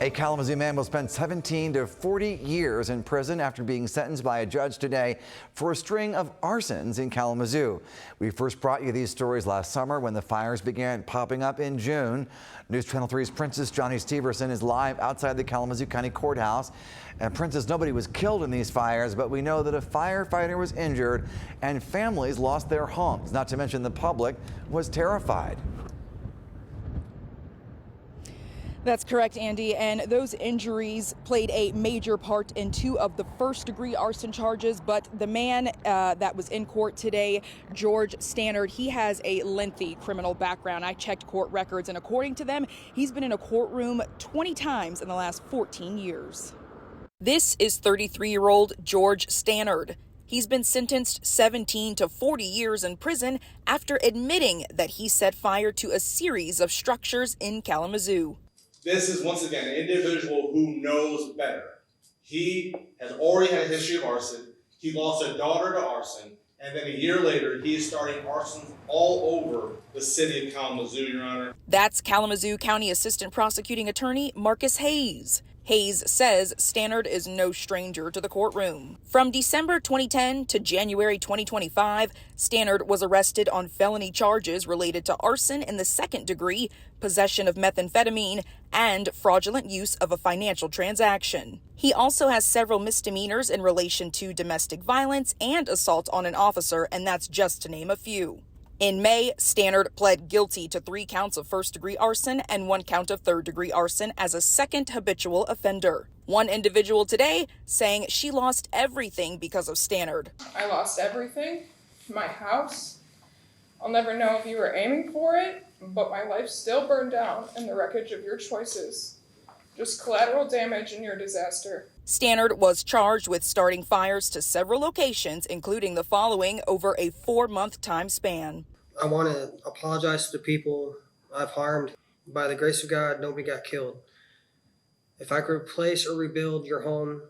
A Kalamazoo man will spend 17 to 40 years in prison after being sentenced by a judge today for a string of arsons in Kalamazoo. We first brought you these stories last summer when the fires began popping up in June. News Channel 3's Princess Johnny Steverson is live outside the Kalamazoo County Courthouse. And Princess, nobody was killed in these fires, but we know that a firefighter was injured and families lost their homes. Not to mention the public was terrified. That's correct, Andy, and those injuries played a major part in two of the first-degree arson charges, but the man that was in court today, George Stanard, he has a lengthy criminal background. I checked court records, and according to them, he's been in a courtroom 20 times in the last 14 years. This is 33-year-old George Stanard. He's been sentenced 17 to 40 years in prison after admitting that he set fire to a series of structures in Kalamazoo. This is, once again, an individual who knows better. He has already had a history of arson. He lost a daughter to arson. And then a year later, he is starting arsons all over the city of Kalamazoo, Your Honor. That's Kalamazoo County Assistant Prosecuting Attorney Marcus Hayes. Hayes says Stanard is no stranger to the courtroom. From December 2010 to January 2025, Stanard was arrested on felony charges related to arson in the second degree, possession of methamphetamine, and fraudulent use of a financial transaction. He also has several misdemeanors in relation to domestic violence and assault on an officer, and that's just to name a few. In May, Stanard pled guilty to 3 counts of first-degree arson and 1 count of third-degree arson as a second-habitual offender. One individual today saying she lost everything because of Stanard. I lost everything, my house. I'll never know if you were aiming for it, but my life still burned down in the wreckage of your choices. Just collateral damage in your disaster. Stanard was charged with starting fires to several locations, including the following, over a 4-month time span. I want to apologize to the people I've harmed. By the grace of God, nobody got killed. If I could replace or rebuild your home,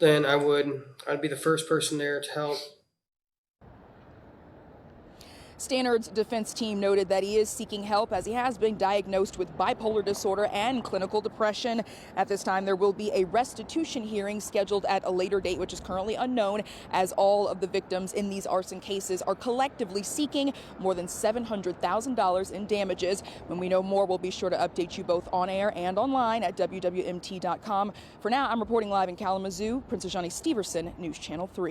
then I'd be the first person there to help. Stanard's defense team noted that he is seeking help as he has been diagnosed with bipolar disorder and clinical depression. At this time, there will be a restitution hearing scheduled at a later date, which is currently unknown, as all of the victims in these arson cases are collectively seeking more than $700,000 in damages. When we know more, we'll be sure to update you both on air and online at WWMT.com. For now, I'm reporting live in Kalamazoo. Princess Johnny Steverson, News Channel 3.